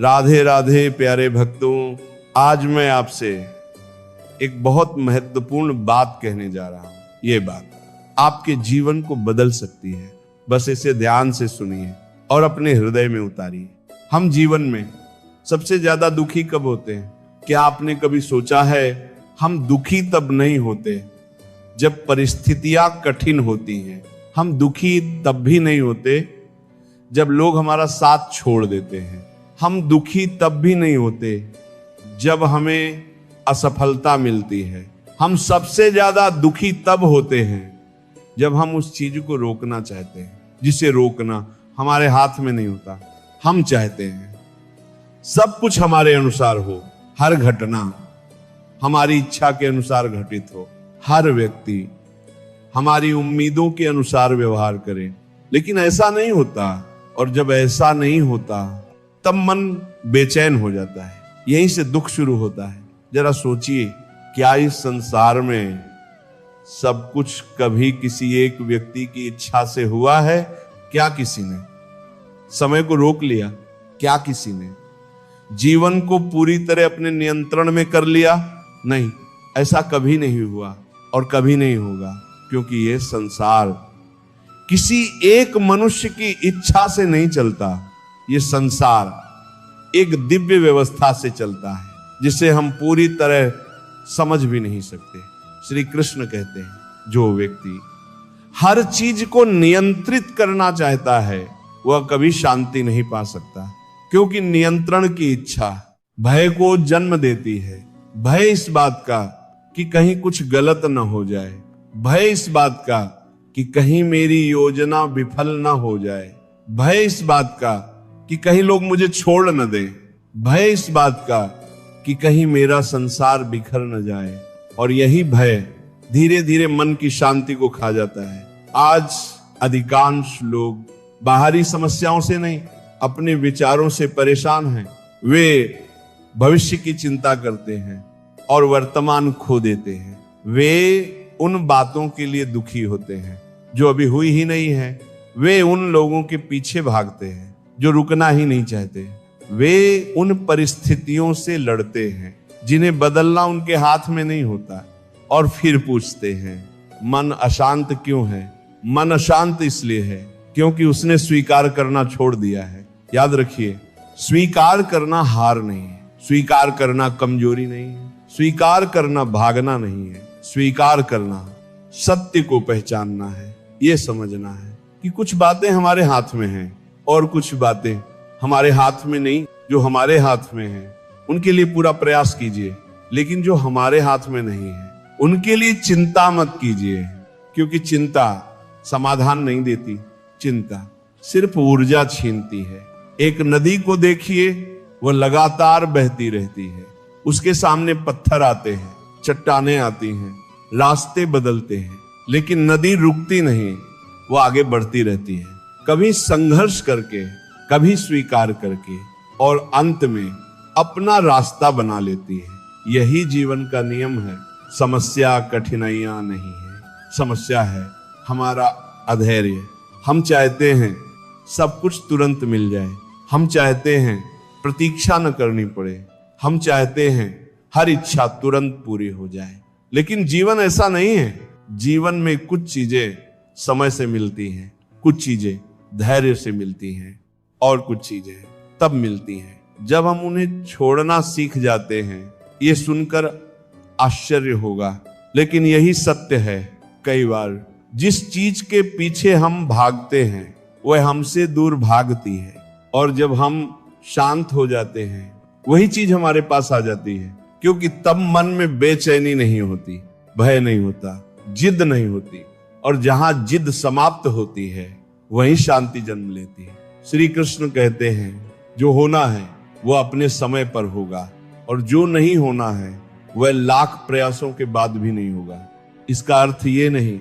राधे राधे प्यारे भक्तों, आज मैं आपसे एक बहुत महत्वपूर्ण बात कहने जा रहा हूं। ये बात आपके जीवन को बदल सकती है। बस इसे ध्यान से सुनिए और अपने हृदय में उतारिए। हम जीवन में सबसे ज्यादा दुखी कब होते हैं? क्या आपने कभी सोचा है? हम दुखी तब नहीं होते जब परिस्थितियां कठिन होती हैं। हम दुखी तब भी नहीं होते जब लोग हमारा साथ छोड़ देते हैं। हम दुखी तब भी नहीं होते जब हमें असफलता मिलती है। हम सबसे ज्यादा दुखी तब होते हैं जब हम उस चीज को रोकना चाहते हैं, जिसे रोकना हमारे हाथ में नहीं होता। हम चाहते हैं सब कुछ हमारे अनुसार हो, हर घटना हमारी इच्छा के अनुसार घटित हो, हर व्यक्ति हमारी उम्मीदों के अनुसार व्यवहार करे, लेकिन ऐसा नहीं होता। और जब ऐसा नहीं होता तब मन बेचैन हो जाता है, यहीं से दुख शुरू होता है। जरा सोचिए, क्या इस संसार में सब कुछ कभी किसी एक व्यक्ति की इच्छा से हुआ है? क्या किसी ने समय को रोक लिया? क्या किसी ने जीवन को पूरी तरह अपने नियंत्रण में कर लिया? नहीं, ऐसा कभी नहीं हुआ और कभी नहीं होगा, क्योंकि यह संसार किसी एक मनुष्य की इच्छा से नहीं चलता। ये संसार एक दिव्य व्यवस्था से चलता है, जिसे हम पूरी तरह समझ भी नहीं सकते। श्री कृष्ण कहते हैं, जो व्यक्ति हर चीज को नियंत्रित करना चाहता है वह कभी शांति नहीं पा सकता, क्योंकि नियंत्रण की इच्छा भय को जन्म देती है। भय इस बात का कि कहीं कुछ गलत न हो जाए, भय इस बात का कि कहीं मेरी योजना विफल न हो जाए, भय इस बात का कि कहीं लोग मुझे छोड़ न दें, भय इस बात का कि कहीं मेरा संसार बिखर न जाए। और यही भय धीरे धीरे मन की शांति को खा जाता है। आज अधिकांश लोग बाहरी समस्याओं से नहीं, अपने विचारों से परेशान हैं। वे भविष्य की चिंता करते हैं और वर्तमान खो देते हैं। वे उन बातों के लिए दुखी होते हैं जो अभी हुई ही नहीं है। वे उन लोगों के पीछे भागते हैं जो रुकना ही नहीं चाहते। वे उन परिस्थितियों से लड़ते हैं जिन्हें बदलना उनके हाथ में नहीं होता, और फिर पूछते हैं, मन अशांत क्यों है? मन अशांत इसलिए है क्योंकि उसने स्वीकार करना छोड़ दिया है। याद रखिए, स्वीकार करना हार नहीं है, स्वीकार करना कमजोरी नहीं है, स्वीकार करना भागना नहीं है। स्वीकार करना सत्य को पहचानना है। ये समझना है कि कुछ बातें हमारे हाथ में हैं और कुछ बातें हमारे हाथ में नहीं। जो हमारे हाथ में है उनके लिए पूरा प्रयास कीजिए, लेकिन जो हमारे हाथ में नहीं है उनके लिए चिंता मत कीजिए, क्योंकि चिंता समाधान नहीं देती। चिंता सिर्फ ऊर्जा छीनती है। एक नदी को देखिए, वह लगातार बहती रहती है। उसके सामने पत्थर आते हैं, चट्टानें आती हैं, रास्ते बदलते हैं, लेकिन नदी रुकती नहीं, वो आगे बढ़ती रहती है, कभी संघर्ष करके, कभी स्वीकार करके, और अंत में अपना रास्ता बना लेती है। यही जीवन का नियम है। समस्या कठिनाइयां नहीं है, समस्या है हमारा अधैर्य। हम चाहते हैं सब कुछ तुरंत मिल जाए, हम चाहते हैं प्रतीक्षा न करनी पड़े, हम चाहते हैं हर इच्छा तुरंत पूरी हो जाए, लेकिन जीवन ऐसा नहीं है। जीवन में कुछ चीजें समय से मिलती हैं, कुछ चीजें धैर्य से मिलती हैं, और कुछ चीजें तब मिलती हैं जब हम उन्हें छोड़ना सीख जाते हैं। ये सुनकर आश्चर्य होगा, लेकिन यही सत्य है। कई बार जिस चीज के पीछे हम भागते हैं वह हमसे दूर भागती है, और जब हम शांत हो जाते हैं वही चीज हमारे पास आ जाती है, क्योंकि तब मन में बेचैनी नहीं होती, भय नहीं होता, जिद नहीं होती, और जहां जिद समाप्त होती है वहीं शांति जन्म लेती है। श्री कृष्ण कहते हैं, जो होना है वह अपने समय पर होगा, और जो नहीं होना है वह लाख प्रयासों के बाद भी नहीं होगा। इसका अर्थ ये नहीं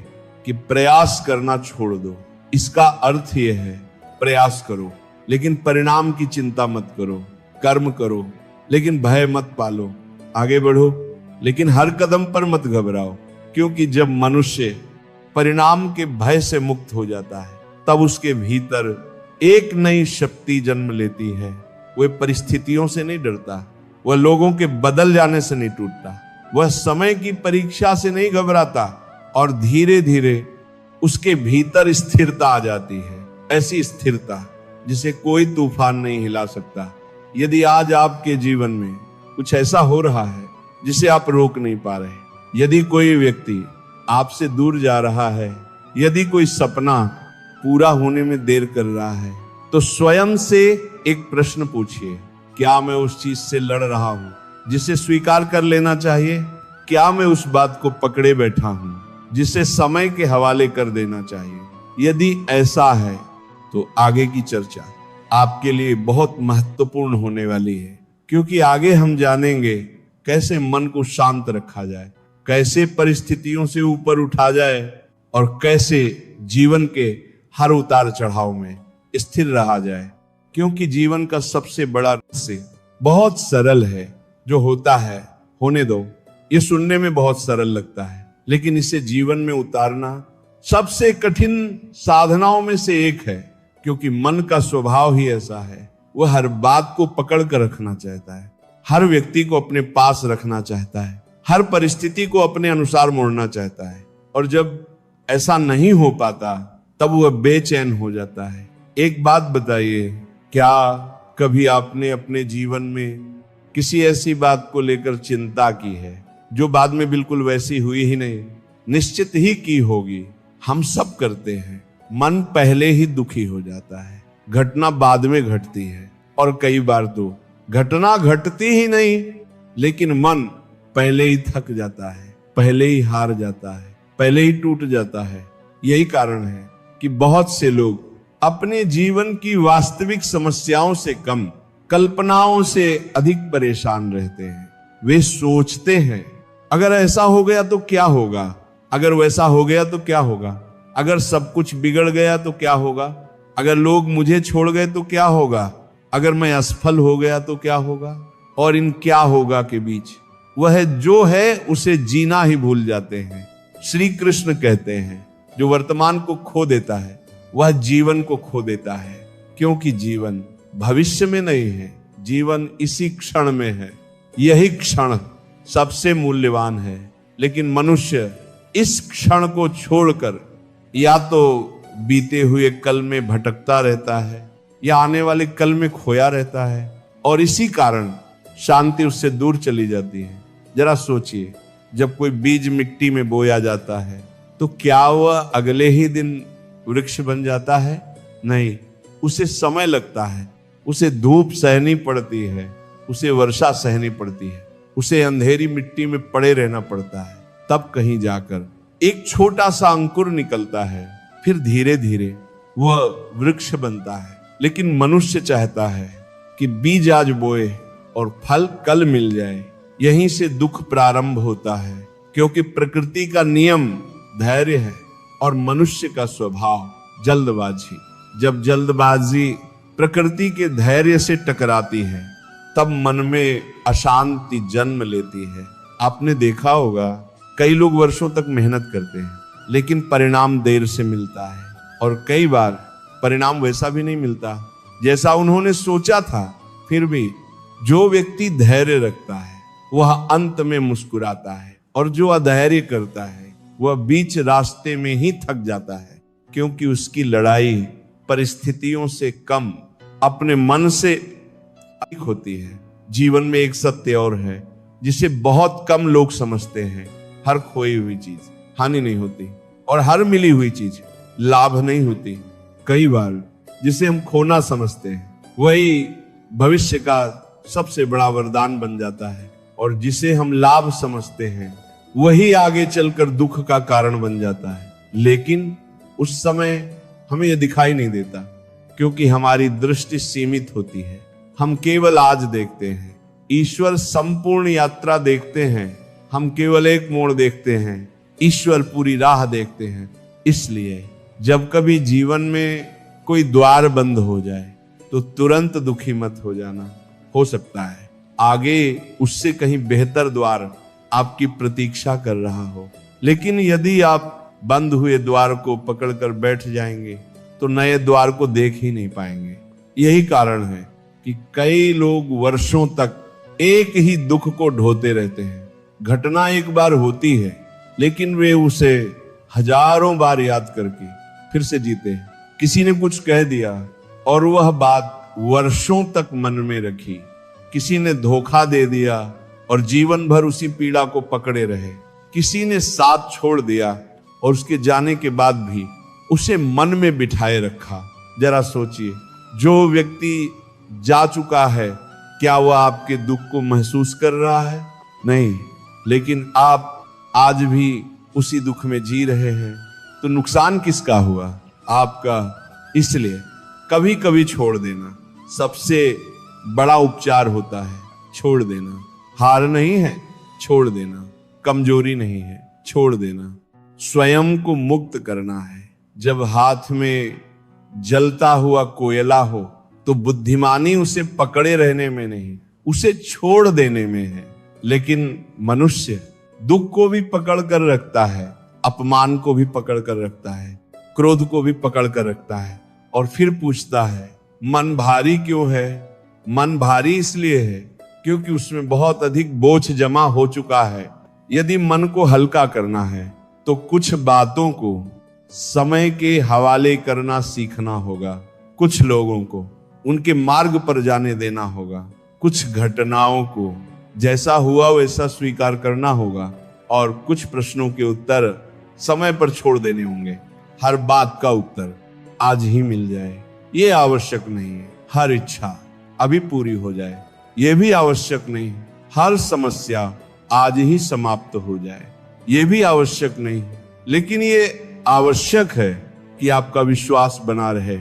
कि प्रयास करना छोड़ दो, इसका अर्थ यह है प्रयास करो लेकिन परिणाम की चिंता मत करो। कर्म करो लेकिन भय मत पालो। आगे बढ़ो लेकिन हर कदम पर मत घबराओ, क्योंकि जब मनुष्य परिणाम के भय से मुक्त हो जाता है तब उसके भीतर एक नई शक्ति जन्म लेती है। वह परिस्थितियों से नहीं डरता, वह लोगों के बदल जाने से नहीं टूटता, वह समय की परीक्षा से नहीं घबराता और धीरे धीरे उसके भीतर स्थिरता आ जाती है। ऐसी स्थिरता जिसे कोई तूफान नहीं हिला सकता। यदि आज आपके जीवन में कुछ ऐसा हो रहा है जिसे आप रोक नहीं पा रहे, यदि कोई व्यक्ति आपसे दूर जा रहा है, यदि कोई सपना पूरा होने में देर कर रहा है, तो स्वयं से एक प्रश्न पूछिए, क्या मैं उस चीज से लड़ रहा हूं जिसे स्वीकार कर लेना चाहिए? क्या मैं उस बात को पकड़े बैठा हूं जिसे समय के हवाले कर देना चाहिए? यदि ऐसा है तो आगे की चर्चा आपके लिए बहुत महत्वपूर्ण होने वाली है, क्योंकि आगे हम जानेंगे कैसे मन को शांत रखा जाए, कैसे परिस्थितियों से ऊपर उठा जाए और कैसे जीवन के हर उतार चढ़ाव में स्थिर रहा जाए। क्योंकि जीवन का सबसे बड़ा रहस्य बहुत सरल है, जो होता है होने दो। ये सुनने में बहुत सरल लगता है, लेकिन इसे जीवन में उतारना सबसे कठिन साधनाओं में से एक है, क्योंकि मन का स्वभाव ही ऐसा है। वह हर बात को पकड़ कर रखना चाहता है, हर व्यक्ति को अपने पास रखना चाहता है, हर परिस्थिति को अपने अनुसार मोड़ना चाहता है। और जब ऐसा नहीं हो पाता तब वह बेचैन हो जाता है। एक बात बताइए, क्या कभी आपने अपने जीवन में किसी ऐसी बात को लेकर चिंता की है जो बाद में बिल्कुल वैसी हुई ही नहीं? निश्चित ही की होगी, हम सब करते हैं। मन पहले ही दुखी हो जाता है, घटना बाद में घटती है, और कई बार तो घटना घटती ही नहीं, लेकिन मन पहले ही थक जाता है, पहले ही हार जाता है, पहले ही टूट जाता है। यही कारण है कि बहुत से लोग अपने जीवन की वास्तविक समस्याओं से कम कल्पनाओं से अधिक परेशान रहते हैं। वे सोचते हैं, अगर ऐसा हो गया तो क्या होगा, अगर वैसा हो गया तो क्या होगा, अगर सब कुछ बिगड़ गया तो क्या होगा, अगर लोग मुझे छोड़ गए तो क्या होगा, अगर मैं असफल हो गया तो क्या होगा। और इन क्या होगा के बीच वह जो है उसे जीना ही भूल जाते हैं। श्री कृष्ण कहते हैं, जो वर्तमान को खो देता है वह जीवन को खो देता है, क्योंकि जीवन भविष्य में नहीं है, जीवन इसी क्षण में है। यही क्षण सबसे मूल्यवान है, लेकिन मनुष्य इस क्षण को छोड़कर या तो बीते हुए कल में भटकता रहता है या आने वाले कल में खोया रहता है, और इसी कारण शांति उससे दूर चली जाती है। जरा सोचिए, जब कोई बीज मिट्टी में बोया जाता है तो क्या वह अगले ही दिन वृक्ष बन जाता है? नहीं, उसे समय लगता है, उसे धूप सहनी पड़ती है, उसे वर्षा सहनी पड़ती है, उसे अंधेरी मिट्टी में पड़े रहना पड़ता है, तब कहीं जाकर एक छोटा सा अंकुर निकलता है, फिर धीरे धीरे वह वृक्ष बनता है। लेकिन मनुष्य चाहता है कि बीज आज बोए और फल कल मिल जाए। यहीं से दुख प्रारंभ होता है, क्योंकि प्रकृति का नियम धैर्य है और मनुष्य का स्वभाव जल्दबाजी। जब जल्दबाजी प्रकृति के धैर्य से टकराती है तब मन में अशांति जन्म लेती है। आपने देखा होगा, कई लोग वर्षों तक मेहनत करते हैं लेकिन परिणाम देर से मिलता है, और कई बार परिणाम वैसा भी नहीं मिलता जैसा उन्होंने सोचा था। फिर भी जो व्यक्ति धैर्य रखता है वह अंत में मुस्कुराता है, और जो अधैर्य करता है वह बीच रास्ते में ही थक जाता है, क्योंकि उसकी लड़ाई परिस्थितियों से कम अपने मन से अधिक होती है। जीवन में एक सत्य और है जिसे बहुत कम लोग समझते हैं, हर खोई हुई चीज हानि नहीं होती और हर मिली हुई चीज लाभ नहीं होती। कई बार जिसे हम खोना समझते हैं वही भविष्य का सबसे बड़ा वरदान बन जाता है, और जिसे हम लाभ समझते हैं वही आगे चलकर दुख का कारण बन जाता है। लेकिन उस समय हमें यह दिखाई नहीं देता, क्योंकि हमारी दृष्टि सीमित होती है। हम केवल आज देखते हैं, ईश्वर संपूर्ण यात्रा देखते हैं, हम केवल एक मोड़ देखते हैं, ईश्वर पूरी राह देखते हैं। इसलिए जब कभी जीवन में कोई द्वार बंद हो जाए तो तुरंत दुखी मत हो जाना। हो सकता है आगे उससे कहीं बेहतर द्वार आपकी प्रतीक्षा कर रहा हो, लेकिन यदि आप बंद हुए द्वार को पकड़कर बैठ जाएंगे तो नए द्वार को देख ही नहीं पाएंगे। यही कारण है कि कि कई लोग वर्षों तक एक ही दुख को ढोते रहते हैं। घटना एक बार होती है, लेकिन वे उसे हजारों बार याद करके फिर से जीते हैं। किसी ने कुछ कह दिया और वह बात वर्षों तक मन में रखी। किसी ने धोखा दे दिया और जीवन भर उसी पीड़ा को पकड़े रहे। किसी ने साथ छोड़ दिया और उसके जाने के बाद भी उसे मन में बिठाए रखा। जरा सोचिए, जो व्यक्ति जा चुका है, क्या वह आपके दुख को महसूस कर रहा है? नहीं, लेकिन आप आज भी उसी दुख में जी रहे हैं। तो नुकसान किसका हुआ? आपका। इसलिए कभी कभी छोड़ देना सबसे बड़ा उपचार होता है। छोड़ देना हार नहीं है, छोड़ देना कमजोरी नहीं है, छोड़ देना स्वयं को मुक्त करना है। जब हाथ में जलता हुआ कोयला हो तो बुद्धिमानी उसे पकड़े रहने में नहीं, उसे छोड़ देने में है। लेकिन मनुष्य दुख को भी पकड़ कर रखता है, अपमान को भी पकड़ कर रखता है, क्रोध को भी पकड़ कर रखता है और फिर पूछता है मन भारी क्यों है? मन भारी इसलिए है क्योंकि उसमें बहुत अधिक बोझ जमा हो चुका है। यदि मन को हल्का करना है तो कुछ बातों को समय के हवाले करना सीखना होगा। कुछ लोगों को उनके मार्ग पर जाने देना होगा। कुछ घटनाओं को जैसा हुआ वैसा स्वीकार करना होगा और कुछ प्रश्नों के उत्तर समय पर छोड़ देने होंगे। हर बात का उत्तर आज ही मिल जाए ये आवश्यक नहीं है। हर इच्छा अभी पूरी हो जाए ये भी आवश्यक नहीं है। हर समस्या आज ही समाप्त हो जाए ये भी आवश्यक नहीं है। लेकिन ये आवश्यक है कि आपका विश्वास बना रहे,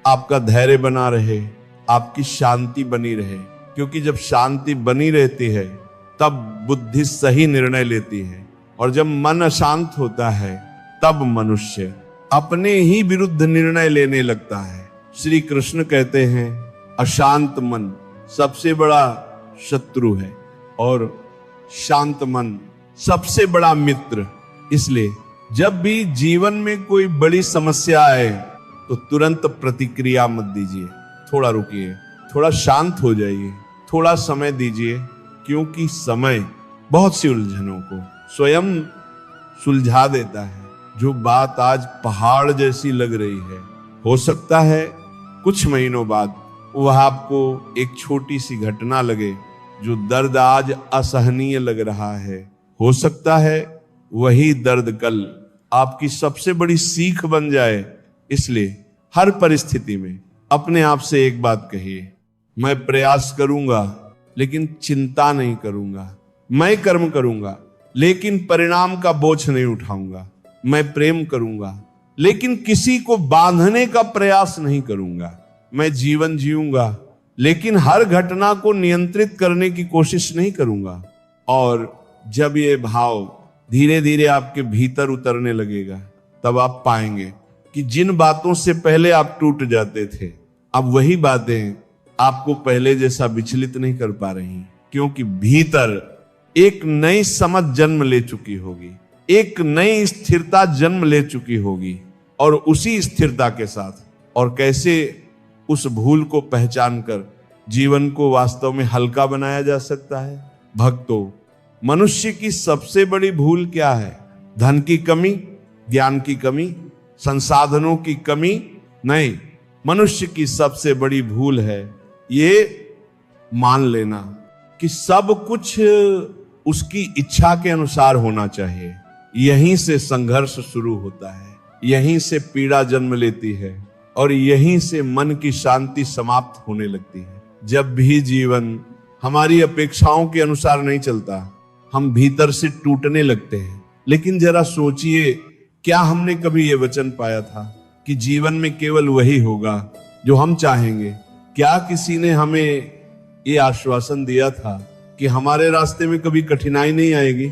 आपका धैर्य बना रहे, आपकी शांति बनी रहे। क्योंकि जब शांति बनी रहती है तब बुद्धि सही निर्णय लेती है, और जब मन अशांत होता है तब मनुष्य अपने ही विरुद्ध निर्णय लेने लगता है। श्री कृष्ण कहते हैं अशांत मन सबसे बड़ा शत्रु है और शांत मन सबसे बड़ा मित्र। इसलिए जब भी जीवन में कोई बड़ी समस्या आए तो तुरंत प्रतिक्रिया मत दीजिए, थोड़ा रुकिए, थोड़ा शांत हो जाइए, थोड़ा समय दीजिए। क्योंकि समय बहुत सी उलझनों को स्वयं सुलझा देता है। जो बात आज पहाड़ जैसी लग रही है, हो सकता है कुछ महीनों बाद वह आपको एक छोटी सी घटना लगे। जो दर्द आज असहनीय लग रहा है, हो सकता है वही दर्द कल आपकी सबसे बड़ी सीख बन जाए। इसलिए हर परिस्थिति में अपने आप से एक बात कहिए, मैं प्रयास करूंगा लेकिन चिंता नहीं करूंगा। मैं कर्म करूंगा लेकिन परिणाम का बोझ नहीं उठाऊंगा। मैं प्रेम करूंगा लेकिन किसी को बांधने का प्रयास नहीं करूंगा। मैं जीवन जीऊंगा लेकिन हर घटना को नियंत्रित करने की कोशिश नहीं करूंगा। और जब ये भाव धीरे धीरे आपके भीतर उतरने लगेगा तब आप पाएंगे कि जिन बातों से पहले आप टूट जाते थे, अब वही बातें आपको पहले जैसा विचलित नहीं कर पा रही। क्योंकि भीतर एक नई समझ जन्म ले चुकी होगी, एक नई स्थिरता जन्म ले चुकी होगी। और उसी स्थिरता के साथ और कैसे उस भूल को पहचान कर जीवन को वास्तव में हल्का बनाया जा सकता है। भक्तों, मनुष्य की सबसे बड़ी भूल क्या है? धन की कमी, ज्ञान की कमी, संसाधनों की कमी नहीं। मनुष्य की सबसे बड़ी भूल है ये मान लेना कि सब कुछ उसकी इच्छा के अनुसार होना चाहिए। यहीं से संघर्ष शुरू होता है, यहीं से पीड़ा जन्म लेती है और यहीं से मन की शांति समाप्त होने लगती है। जब भी जीवन हमारी अपेक्षाओं के अनुसार नहीं चलता, हम भीतर से टूटने लगते हैं। लेकिन जरा सोचिए, क्या हमने कभी ये वचन पाया था कि जीवन में केवल वही होगा जो हम चाहेंगे? क्या किसी ने हमें ये आश्वासन दिया था कि हमारे रास्ते में कभी कठिनाई नहीं आएगी?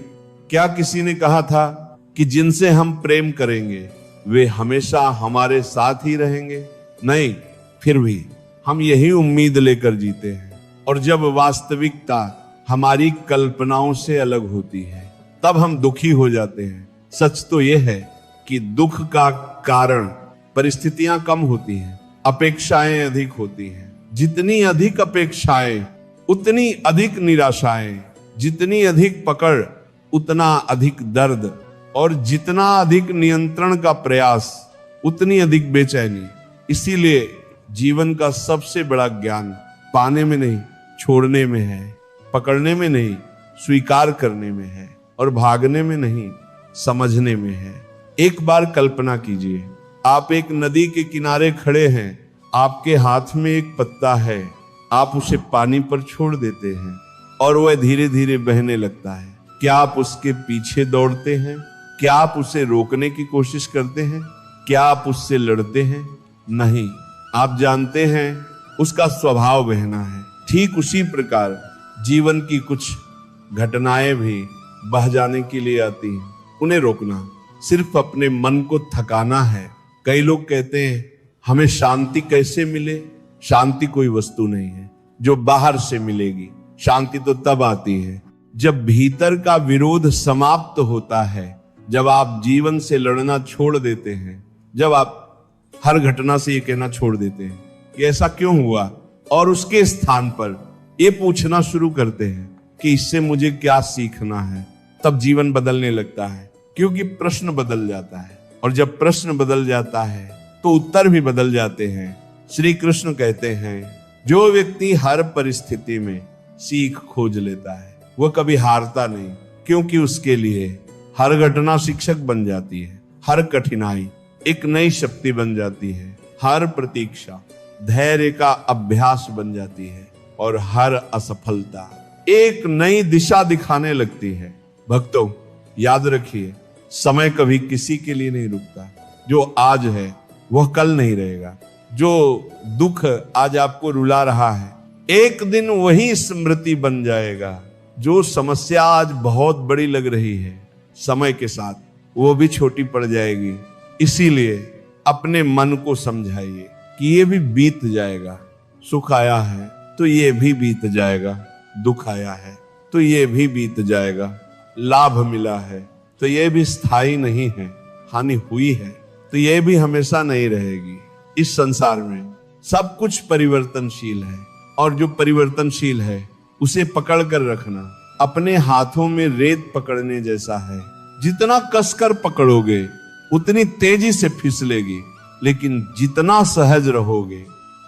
क्या किसी ने कहा था कि जिनसे हम प्रेम करेंगे वे हमेशा हमारे साथ ही रहेंगे? नहीं, फिर भी हम यही उम्मीद लेकर जीते हैं। और जब वास्तविकता हमारी कल्पनाओं से अलग होती है तब हम दुखी हो जाते हैं। सच तो यह है कि दुख का कारण परिस्थितियां कम होती हैं, अपेक्षाएं अधिक होती हैं, जितनी अधिक अपेक्षाएं उतनी अधिक निराशाएं, जितनी अधिक पकड़ उतना अधिक दर्द, और जितना अधिक नियंत्रण का प्रयास उतनी अधिक बेचैनी। इसीलिए जीवन का सबसे बड़ा ज्ञान पाने में नहीं, छोड़ने में है, पकड़ने में नहीं, स्वीकार करने में है, और भागने में नहीं, समझने में है। एक बार कल्पना कीजिए, आप एक नदी के किनारे खड़े हैं, आपके हाथ में एक पत्ता है, आप उसे पानी पर छोड़ देते हैं और वह धीरे धीरे बहने लगता है। क्या आप उसके पीछे दौड़ते हैं? क्या आप उसे रोकने की कोशिश करते हैं? क्या आप उससे लड़ते हैं? नहीं, आप जानते हैं उसका स्वभाव बहना है। ठीक उसी प्रकार जीवन की कुछ घटनाएं भी बह जाने के लिए आती हैं। उन्हें रोकना, सिर्फ अपने मन को थकाना है। कई लोग कहते हैं हमें शांति कैसे मिले? शांति कोई वस्तु नहीं है जो बाहर से मिलेगी। शांति तो तब आती है जब भीतर का विरोध समाप्त होता है, जब आप जीवन से लड़ना छोड़ देते हैं, जब आप हर घटना से ये कहना छोड़ देते हैं कि ऐसा क्यों हुआ, और उसके स्थान पर ये पूछना शुरू करते हैं कि इससे मुझे क्या सीखना है। तब जीवन बदलने लगता है, क्योंकि प्रश्न बदल जाता है, और जब प्रश्न बदल जाता है तो उत्तर भी बदल जाते हैं। श्री कृष्ण कहते हैं जो व्यक्ति हर परिस्थिति में सीख खोज लेता है वह कभी हारता नहीं, क्योंकि उसके लिए हर घटना शिक्षक बन जाती है, हर कठिनाई एक नई शक्ति बन जाती है, हर प्रतीक्षा धैर्य का अभ्यास बन जाती है, और हर असफलता एक नई दिशा दिखाने लगती है। भक्तों, याद रखिए, समय कभी किसी के लिए नहीं रुकता। जो आज है वह कल नहीं रहेगा। जो दुख आज आपको रुला रहा है, एक दिन वही स्मृति बन जाएगा। जो समस्या आज बहुत बड़ी लग रही है, समय के साथ वो भी छोटी पड़ जाएगी। इसीलिए अपने मन को समझाइए कि ये भी बीत जाएगा। सुख आया है तो ये भी बीत जाएगा, दुख आया है तो ये भी बीत जाएगा, लाभ मिला है तो ये भी स्थायी नहीं है, हानि हुई है तो ये भी हमेशा नहीं रहेगी। इस संसार में सब कुछ परिवर्तनशील है, और जो परिवर्तनशील है उसे पकड़ कर रखना अपने हाथों में रेत पकड़ने जैसा है। जितना कसकर पकड़ोगे उतनी तेजी से फिसलेगी, लेकिन जितना सहज रहोगे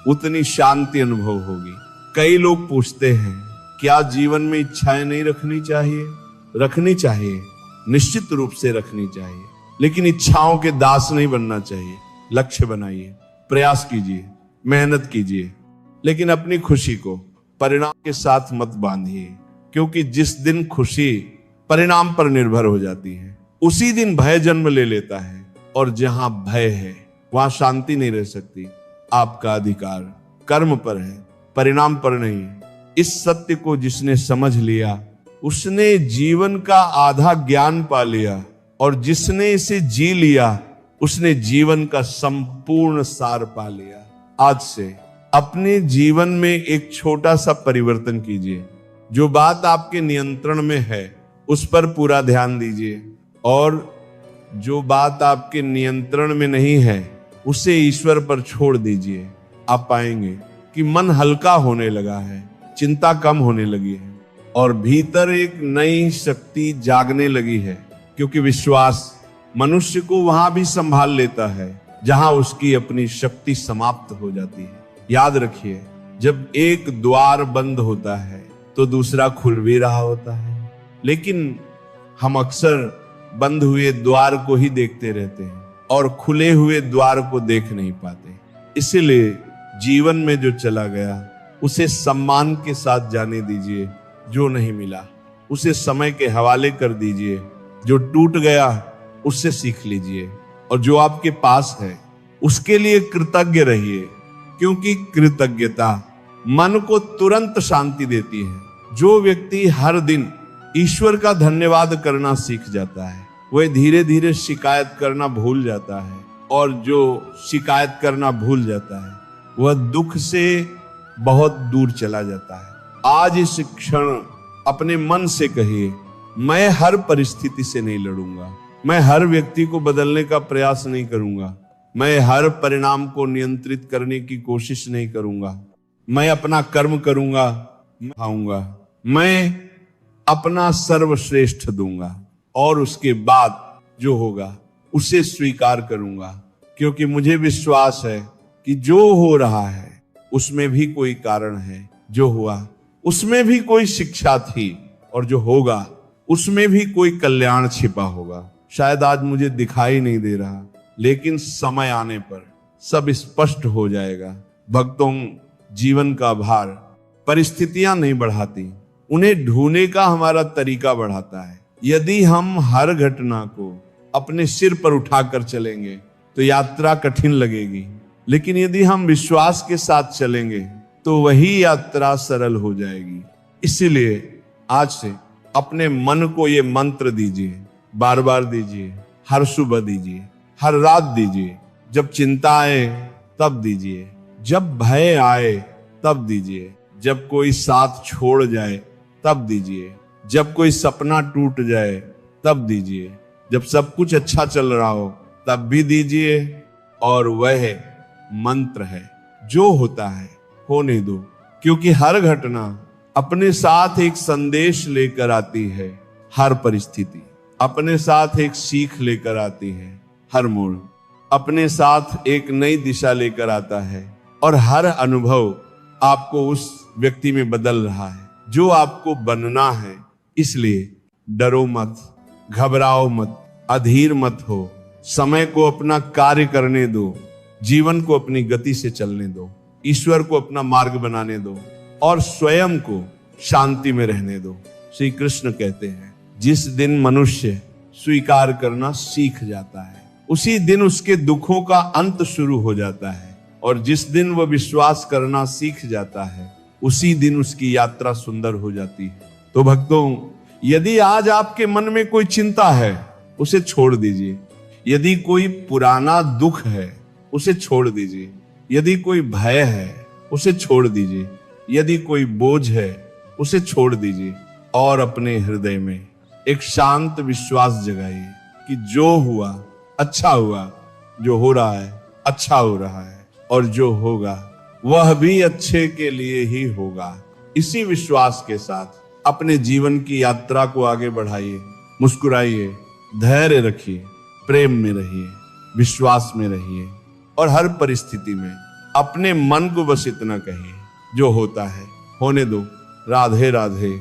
उतनी शांति अनुभव होगी। कई लोग पूछते हैं क्या जीवन में इच्छाएं नहीं रखनी चाहिए? रखनी चाहिए, निश्चित रूप से रखनी चाहिए, लेकिन इच्छाओं के दास नहीं बनना चाहिए। लक्ष्य बनाइए, प्रयास कीजिए, मेहनत कीजिए, लेकिन अपनी खुशी को परिणाम के साथ मत बांधिए, क्योंकि जिस दिन खुशी परिणाम पर निर्भर हो जाती है उसी दिन भय जन्म ले लेता है, और जहां भय है वहां शांति नहीं रह सकती। आपका अधिकार कर्म पर है, परिणाम पर नहीं है। इस सत्य को जिसने समझ लिया उसने जीवन का आधा ज्ञान पा लिया, और जिसने इसे जी लिया उसने जीवन का संपूर्ण सार पा लिया। आज से अपने जीवन में एक छोटा सा परिवर्तन कीजिए। जो बात आपके नियंत्रण में है उस पर पूरा ध्यान दीजिए, और जो बात आपके नियंत्रण में नहीं है उसे ईश्वर पर छोड़ दीजिए। आप पाएंगे कि मन हल्का होने लगा है, चिंता कम होने लगी है, और भीतर एक नई शक्ति जागने लगी है, क्योंकि विश्वास मनुष्य को वहां भी संभाल लेता है जहां उसकी अपनी शक्ति समाप्त हो जाती है। याद रखिए, जब एक द्वार बंद होता है तो दूसरा खुल भी रहा होता है, लेकिन हम अक्सर बंद हुए द्वार को ही देखते रहते हैं और खुले हुए द्वार को देख नहीं पाते। इसीलिए जीवन में जो चला गया उसे सम्मान के साथ जाने दीजिए। जो नहीं मिला उसे समय के हवाले कर दीजिए। जो टूट गया उससे सीख लीजिए, और जो आपके पास है उसके लिए कृतज्ञ रहिए, क्योंकि कृतज्ञता मन को तुरंत शांति देती है। जो व्यक्ति हर दिन ईश्वर का धन्यवाद करना सीख जाता है वह धीरे धीरे शिकायत करना भूल जाता है, और जो शिकायत करना भूल जाता है वह दुख से बहुत दूर चला जाता है। आज इस क्षण अपने मन से कहिए, मैं हर परिस्थिति से नहीं लड़ूंगा, मैं हर व्यक्ति को बदलने का प्रयास नहीं करूंगा, मैं हर परिणाम को नियंत्रित करने की कोशिश नहीं करूंगा। मैं अपना कर्म करूंगा, खाऊंगा, मैं अपना सर्वश्रेष्ठ दूंगा और उसके बाद जो होगा उसे स्वीकार करूंगा, क्योंकि मुझे विश्वास है कि जो हो रहा है उसमें भी कोई कारण है, जो हुआ उसमें भी कोई शिक्षा थी, और जो होगा उसमें भी कोई कल्याण छिपा होगा। शायद आज मुझे दिखाई नहीं दे रहा, लेकिन समय आने पर सब स्पष्ट हो जाएगा। भक्तों, जीवन का भार परिस्थितियां नहीं बढ़ाती, उन्हें ढूंढने का हमारा तरीका बढ़ाता है। यदि हम हर घटना को अपने सिर पर उठाकर चलेंगे तो यात्रा कठिन लगेगी, लेकिन यदि हम विश्वास के साथ चलेंगे तो वही यात्रा सरल हो जाएगी। इसीलिए आज से अपने मन को ये मंत्र दीजिए, बार बार दीजिए, हर सुबह दीजिए, हर रात दीजिए। जब चिंता आए तब दीजिए, जब भय आए तब दीजिए, जब कोई साथ छोड़ जाए तब दीजिए, जब कोई सपना टूट जाए तब दीजिए, जब सब कुछ अच्छा चल रहा हो तब भी दीजिए। और वह मंत्र है, जो होता है होने दो, क्योंकि हर घटना अपने साथ एक संदेश लेकर आती है। हर परिस्थिति अपने साथ एक सीख लेकर आती है। हर मोड़ अपने साथ एक नई दिशा लेकर आता है, और हर अनुभव आपको उस व्यक्ति में बदल रहा है जो आपको बनना है। इसलिए डरो मत, घबराओ मत, अधीर मत हो। समय को अपना कार्य करने दो, जीवन को अपनी गति से चलने दो, ईश्वर को अपना मार्ग बनाने दो और स्वयं को शांति में रहने दो। श्री कृष्ण कहते हैं, जिस दिन मनुष्य स्वीकार करना सीख जाता है उसी दिन उसके दुखों का अंत शुरू हो जाता है, और जिस दिन वह विश्वास करना सीख जाता है उसी दिन उसकी यात्रा सुंदर हो जाती है। तो भक्तों, यदि आज आपके मन में कोई चिंता है उसे छोड़ दीजिए, यदि कोई पुराना दुख है उसे छोड़ दीजिए, यदि कोई भय है उसे छोड़ दीजिए, यदि कोई बोझ है उसे छोड़ दीजिए, और अपने हृदय में एक शांत विश्वास जगाइए कि जो हुआ अच्छा हुआ, जो हो रहा है अच्छा हो रहा है, और जो होगा वह भी अच्छे के लिए ही होगा। इसी विश्वास के साथ अपने जीवन की यात्रा को आगे बढ़ाइए, मुस्कुराइए, धैर्य रखिए, प्रेम में रहिए, विश्वास में रहिए, और हर परिस्थिति में अपने मन को बस इतना कहिए, जो होता है होने दो। राधे राधे।